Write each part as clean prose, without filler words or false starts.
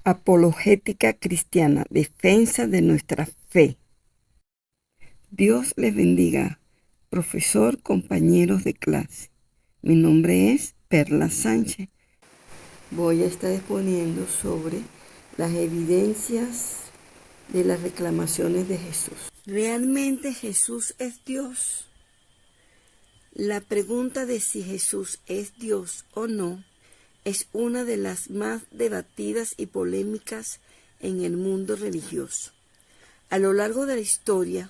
Apologética cristiana, defensa de nuestra fe. Dios les bendiga, profesor, compañeros de clase. Mi nombre es Perla Sánchez. Voy a estar exponiendo sobre las evidencias de las reclamaciones de Jesús. ¿Realmente Jesús es Dios? La pregunta de si Jesús es Dios o no es una de las más debatidas y polémicas en el mundo religioso. A lo largo de la historia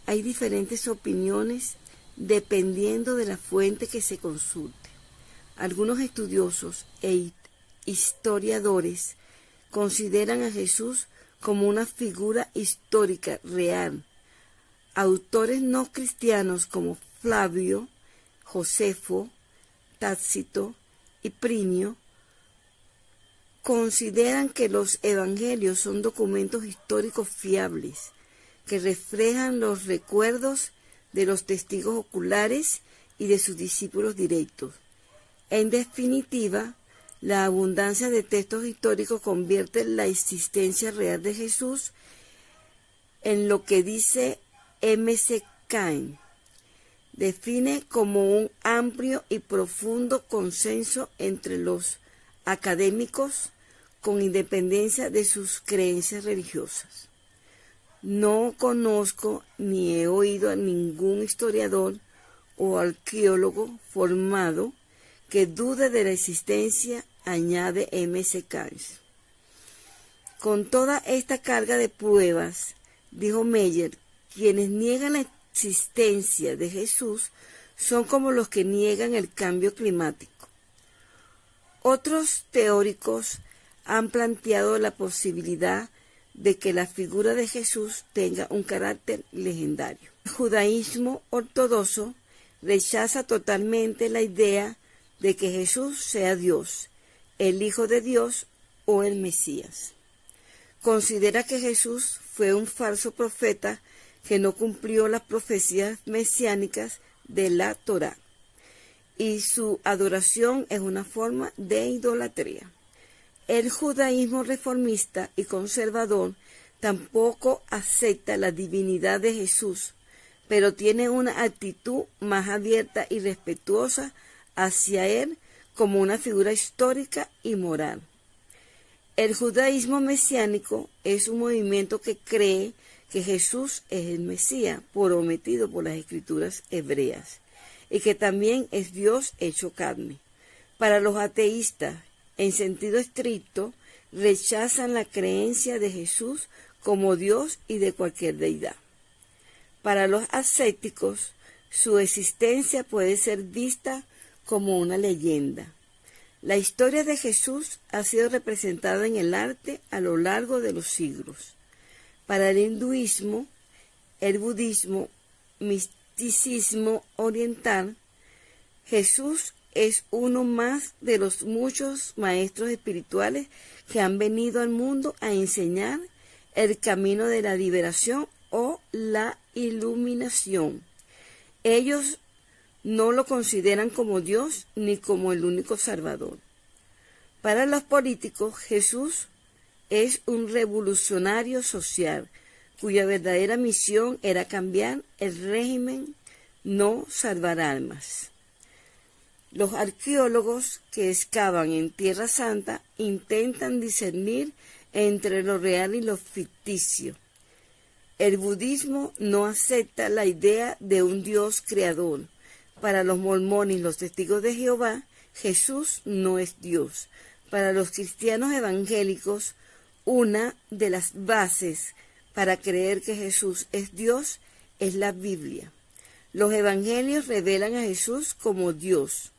hay diferentes opiniones dependiendo de la fuente que se consulte. Algunos estudiosos e historiadores consideran a Jesús como una figura histórica real. Autores no cristianos como Flavio, Josefo, Tácito y Plinio consideran que los evangelios son documentos históricos fiables que reflejan los recuerdos de los testigos oculares y de sus discípulos directos. En definitiva, la abundancia de textos históricos convierte la existencia real de Jesús en lo que dice M.C. Cain define como un amplio y profundo consenso entre los académicos con independencia de sus creencias religiosas. No conozco ni he oído a ningún historiador o arqueólogo formado que dude de la existencia, añade M.C. Cain. Con toda esta carga de pruebas, dijo Meyer, quienes niegan la existencia de Jesús son como los que niegan el cambio climático. Otros teóricos han planteado la posibilidad de que la figura de Jesús tenga un carácter legendario. El judaísmo ortodoxo rechaza totalmente la idea de que Jesús sea Dios, el Hijo de Dios o el Mesías. Considera que Jesús fue un falso profeta que no cumplió las profecías mesiánicas de la Torá, y su adoración es una forma de idolatría. El judaísmo reformista y conservador tampoco acepta la divinidad de Jesús, pero tiene una actitud más abierta y respetuosa hacia él como una figura histórica y moral. El judaísmo mesiánico es un movimiento que cree que Jesús es el Mesías prometido por las escrituras hebreas y que también es Dios hecho carne. Para los ateístas, en sentido estricto, rechazan la creencia de Jesús como Dios y de cualquier deidad. Para los ascéticos, su existencia puede ser vista como una leyenda. La historia de Jesús ha sido representada en el arte a lo largo de los siglos. Para el hinduismo, el budismo, misticismo oriental, Jesús es uno más de los muchos maestros espirituales que han venido al mundo a enseñar el camino de la liberación o la iluminación. Ellos no lo consideran como Dios ni como el único Salvador. Para los políticos, Jesús es un revolucionario social cuya verdadera misión era cambiar el régimen, no salvar almas. Los arqueólogos que excavan en Tierra Santa intentan discernir entre lo real y lo ficticio. El budismo no acepta la idea de un Dios creador. Para los mormones y los testigos de Jehová, Jesús no es Dios. Para los cristianos evangélicos, una de las bases para creer que Jesús es Dios es la Biblia. Los evangelios revelan a Jesús como Dios.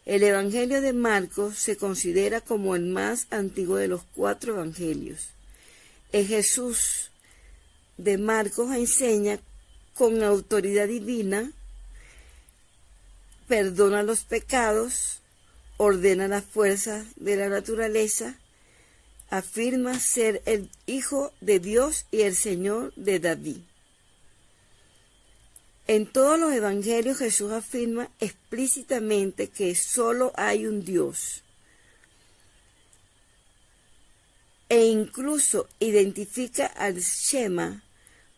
El evangelio de Marcos se considera como el más antiguo de los 4 evangelios. El Jesús de Marcos enseña con autoridad divina, perdona los pecados, ordena las fuerzas de la naturaleza, afirma ser el Hijo de Dios y el Señor de David. En todos los evangelios Jesús afirma explícitamente que solo hay un Dios. e incluso identifica al Shema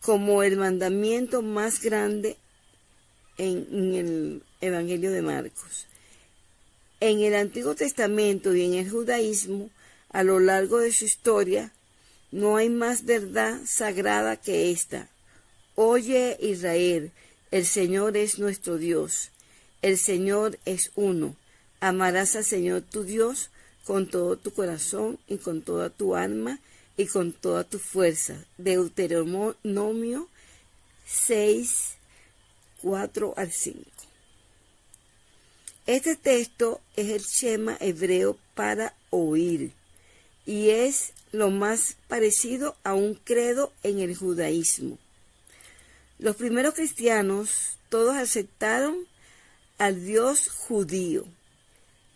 como el mandamiento más grande en el Evangelio de Marcos. En el Antiguo Testamento y en el judaísmo, a lo largo de su historia, no hay más verdad sagrada que esta. Oye, Israel, el Señor es nuestro Dios. El Señor es uno. Amarás al Señor tu Dios con todo tu corazón y con toda tu alma y con toda tu fuerza. Deuteronomio 6, 4 al 5. Este texto es el Shema hebreo para oír y es lo más parecido a un credo en el judaísmo. Los primeros cristianos todos aceptaron al Dios judío.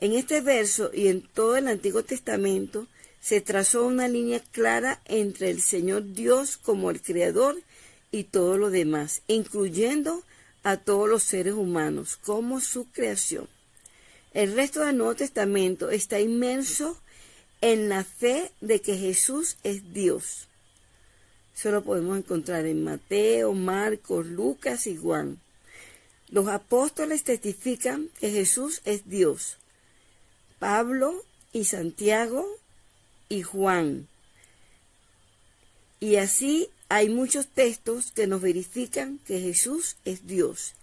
En este verso y en todo el Antiguo Testamento se trazó una línea clara entre el Señor Dios como el Creador y todo lo demás, incluyendo a todos los seres humanos como su creación. El resto del Nuevo Testamento está inmerso en la fe de que Jesús es Dios. Eso lo podemos encontrar en Mateo, Marcos, Lucas y Juan. Los apóstoles testifican que Jesús es Dios. Pablo y Santiago y Juan. Y así hay muchos textos que nos verifican que Jesús es Dios.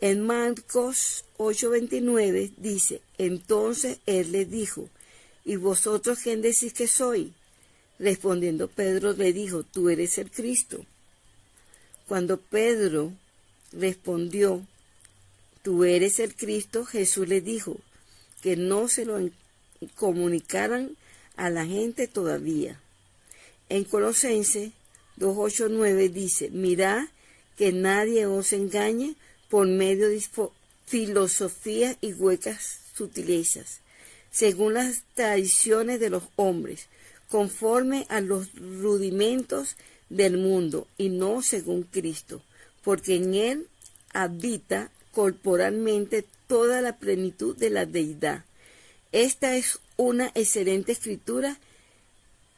En Marcos 8:29 dice, entonces él les dijo, ¿y vosotros quién decís que soy? Respondiendo Pedro le dijo, tú eres el Cristo. Cuando Pedro respondió, tú eres el Cristo, Jesús le dijo que no se lo comunicaran a la gente todavía. En Colosenses 2:8-9 dice, mirad que nadie os engañe por medio de filosofías y huecas sutilezas, según las tradiciones de los hombres, conforme a los rudimentos del mundo, y no según Cristo, porque en él habita corporalmente toda la plenitud de la deidad. Esta es una excelente escritura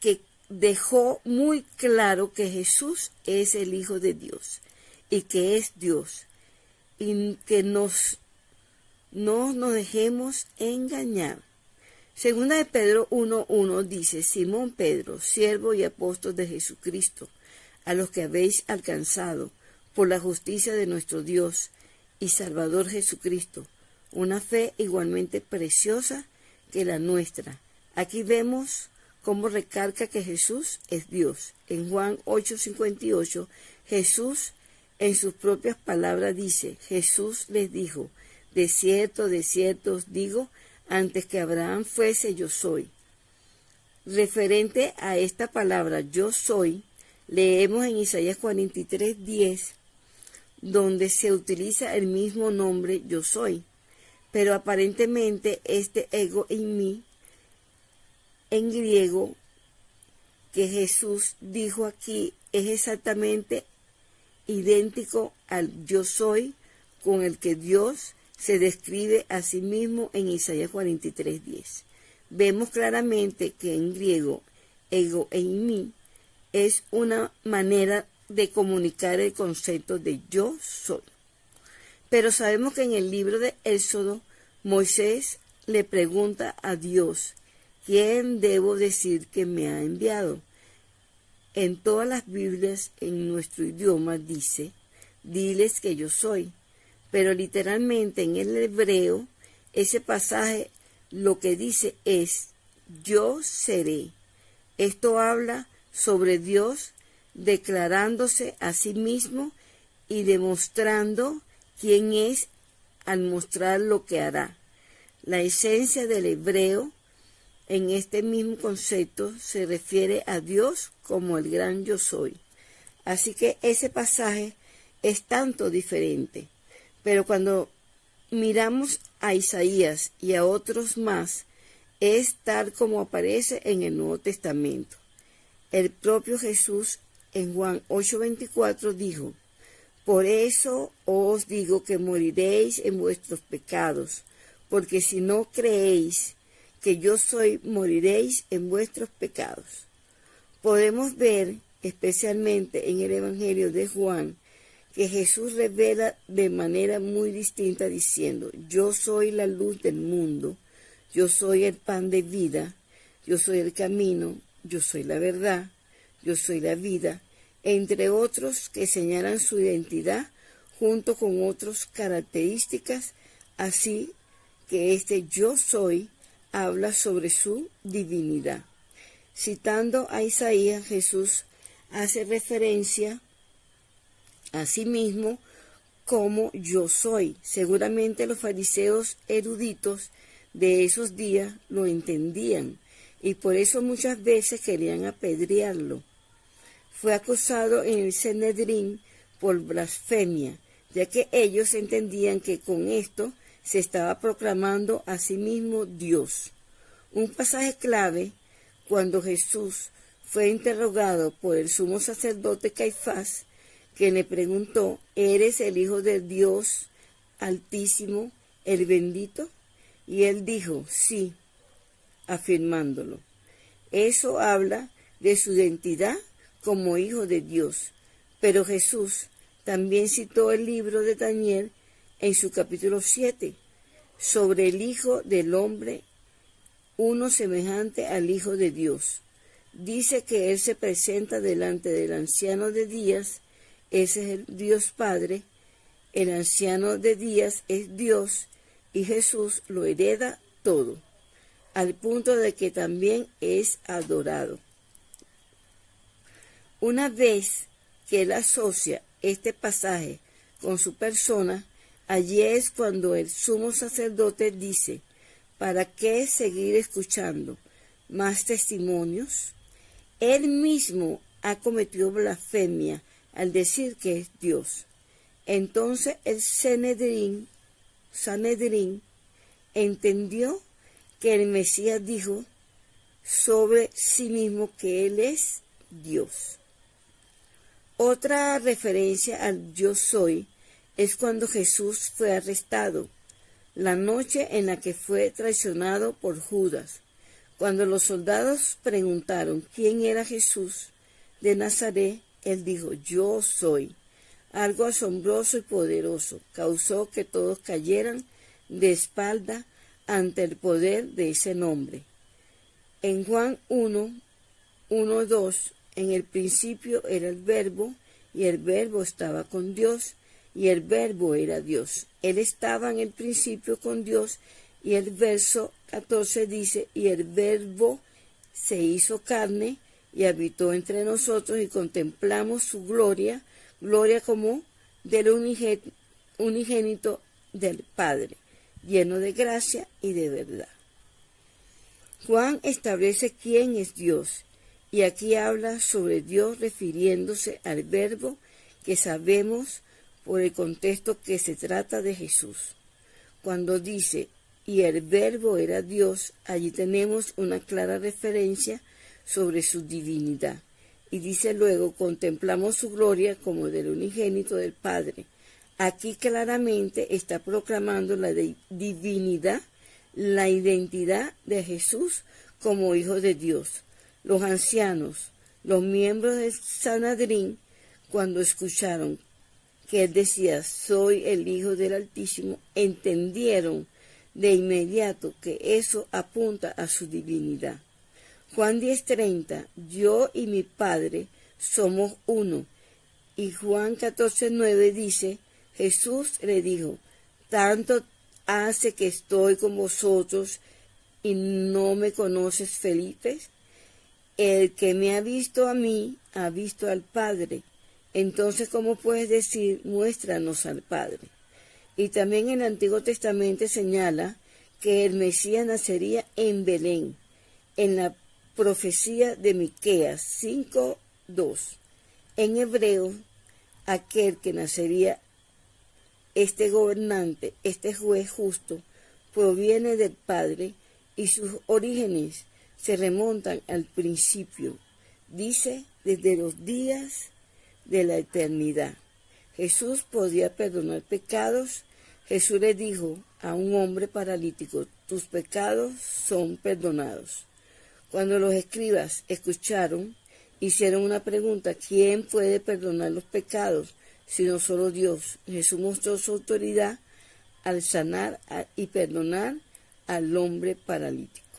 que dejó muy claro que Jesús es el Hijo de Dios y que es Dios, y que no nos dejemos engañar. Segunda de Pedro 1:1 dice, Simón Pedro, siervo y apóstol de Jesucristo, a los que habéis alcanzado por la justicia de nuestro Dios y Salvador Jesucristo, una fe igualmente preciosa que la nuestra. Aquí vemos cómo recalca que Jesús es Dios. En Juan 8:58, Jesús en sus propias palabras dice, Jesús les dijo, de cierto os digo, antes que Abraham fuese, yo soy. Referente a esta palabra, yo soy, leemos en Isaías 43:10, donde se utiliza el mismo nombre, yo soy. Pero aparentemente este ego en mí, en griego, que Jesús dijo aquí, es exactamente idéntico al yo soy con el que Dios se describe a sí mismo en Isaías 43:10. Vemos claramente que en griego, ego en mí, es una manera de comunicar el concepto de yo soy. Pero sabemos que en el libro de Éxodo, Moisés le pregunta a Dios, ¿quién debo decir que me ha enviado? En todas las Biblias, en nuestro idioma, dice, diles que yo soy. Pero literalmente en el hebreo, ese pasaje lo que dice es, yo seré. Esto habla sobre Dios declarándose a sí mismo y demostrando quién es al mostrar lo que hará. La esencia del hebreo en este mismo concepto se refiere a Dios como el gran yo soy. Así que ese pasaje es tanto diferente. Pero cuando miramos a Isaías y a otros más, es tal como aparece en el Nuevo Testamento. El propio Jesús en Juan 8:24 dijo, por eso os digo que moriréis en vuestros pecados, porque si no creéis que yo soy, moriréis en vuestros pecados. Podemos ver, especialmente en el Evangelio de Juan, que Jesús revela de manera muy distinta diciendo: yo soy la luz del mundo, yo soy el pan de vida, yo soy el camino, yo soy la verdad, yo soy la vida, entre otros que señalan su identidad junto con otras características, así que este yo soy habla sobre su divinidad. Citando a Isaías, Jesús hace referencia a sí mismo como yo soy. Seguramente los fariseos eruditos de esos días lo entendían y por eso muchas veces querían apedrearlo. Fue acusado en el Sanedrín por blasfemia, ya que ellos entendían que con esto se estaba proclamando a sí mismo Dios. Un pasaje clave, cuando Jesús fue interrogado por el sumo sacerdote Caifás, que le preguntó: ¿eres el Hijo de Dios Altísimo, el bendito? Y él dijo: sí, afirmándolo. Eso habla de su identidad como Hijo de Dios. Pero Jesús también citó el libro de Daniel en su capítulo 7, sobre el Hijo del Hombre, uno semejante al Hijo de Dios. Dice que Él se presenta delante del Anciano de Días, ese es el Dios Padre, el Anciano de Días es Dios, y Jesús lo hereda todo, al punto de que también es adorado. Una vez que Él asocia este pasaje con su persona, allí es cuando el sumo sacerdote dice: ¿para qué seguir escuchando más testimonios? Él mismo ha cometido blasfemia al decir que es Dios. Entonces el Sanedrín entendió que el Mesías dijo sobre sí mismo que Él es Dios. Otra referencia al yo soy es cuando Jesús fue arrestado, la noche en la que fue traicionado por Judas. Cuando los soldados preguntaron quién era Jesús de Nazaret, él dijo: yo soy. Algo asombroso y poderoso causó que todos cayeran de espalda ante el poder de ese nombre. En Juan 1:2, en el principio era el Verbo, y el Verbo estaba con Dios, y el Verbo era Dios. Él estaba en el principio con Dios, y el verso 14 dice: y el Verbo se hizo carne y habitó entre nosotros, y contemplamos su gloria, gloria como del unigénito del Padre, lleno de gracia y de verdad. Juan establece quién es Dios, y aquí habla sobre Dios refiriéndose al Verbo, que sabemos por el contexto que se trata de Jesús. Cuando dice: y el Verbo era Dios, allí tenemos una clara referencia sobre su divinidad. Y dice luego: contemplamos su gloria como del unigénito del Padre. Aquí claramente está proclamando la divinidad, la identidad de Jesús como Hijo de Dios. Los ancianos, los miembros del Sanedrín, cuando escucharon que él decía: soy el Hijo del Altísimo, entendieron de inmediato que eso apunta a su divinidad. Juan 10:30, yo y mi Padre somos uno. Y Juan 14:9 dice: Jesús le dijo: tanto hace que estoy con vosotros y no me conoces, Felipe. El que me ha visto a mí, ha visto al Padre. Entonces, ¿cómo puedes decir: muéstranos al Padre? Y también en el Antiguo Testamento señala que el Mesías nacería en Belén, en la profecía de Miqueas 5:2. En hebreo, aquel que nacería, este gobernante, este juez justo, proviene del Padre, y sus orígenes se remontan al principio, dice, desde los días de la eternidad. Jesús podía perdonar pecados. Jesús le dijo a un hombre paralítico: tus pecados son perdonados. Cuando los escribas escucharon, hicieron una pregunta: ¿quién puede perdonar los pecados sino solo Dios? Jesús mostró su autoridad al sanar y perdonar al hombre paralítico.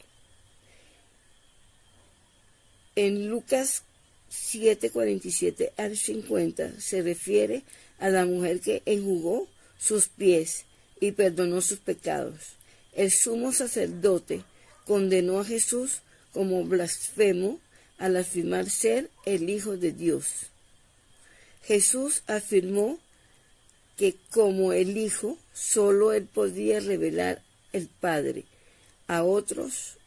En Lucas 7:47 al 50 se refiere a la mujer que enjugó sus pies y perdonó sus pecados. El sumo sacerdote condenó a Jesús como blasfemo al afirmar ser el Hijo de Dios. Jesús afirmó que como el Hijo, solo Él podía revelar el Padre a otros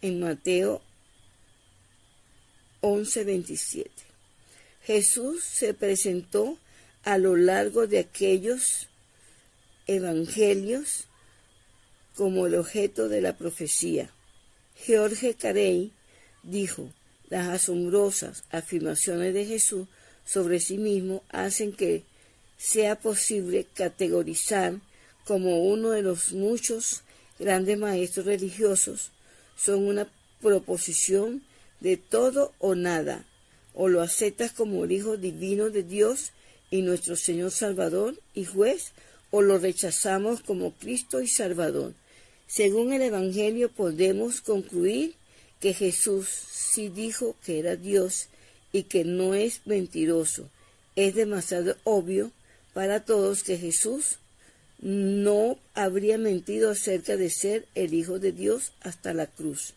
en Mateo 11:27. Jesús se presentó a lo largo de aquellos evangelios como el objeto de la profecía. George Carey dijo: las asombrosas afirmaciones de Jesús sobre sí mismo hacen que sea posible categorizar como uno de los muchos grandes maestros religiosos. Son una proposición de todo o nada: o lo aceptas como el Hijo divino de Dios y nuestro Señor Salvador y Juez, o lo rechazamos como Cristo y Salvador. Según el Evangelio podemos concluir que Jesús sí dijo que era Dios y que no es mentiroso. Es demasiado obvio para todos que Jesús no habría mentido acerca de ser el Hijo de Dios hasta la cruz.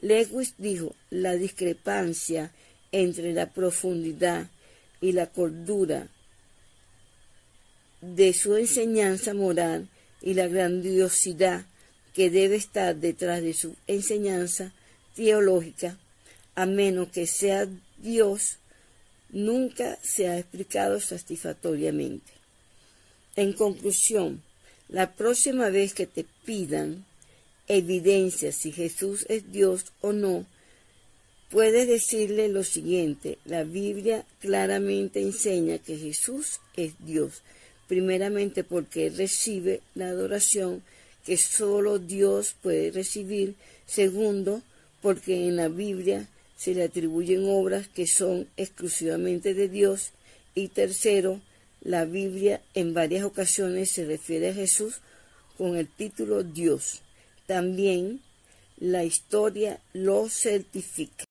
Lewis dijo: la discrepancia entre la profundidad y la cordura de su enseñanza moral y la grandiosidad que debe estar detrás de su enseñanza teológica, a menos que sea Dios, nunca se ha explicado satisfactoriamente. En conclusión, la próxima vez que te pidan evidencia si Jesús es Dios o no, puedes decirle lo siguiente: la Biblia claramente enseña que Jesús es Dios, primeramente porque Él recibe la adoración que solo Dios puede recibir; segundo, porque en la Biblia se le atribuyen obras que son exclusivamente de Dios; y tercero, la Biblia en varias ocasiones se refiere a Jesús con el título Dios. También la historia lo certifica.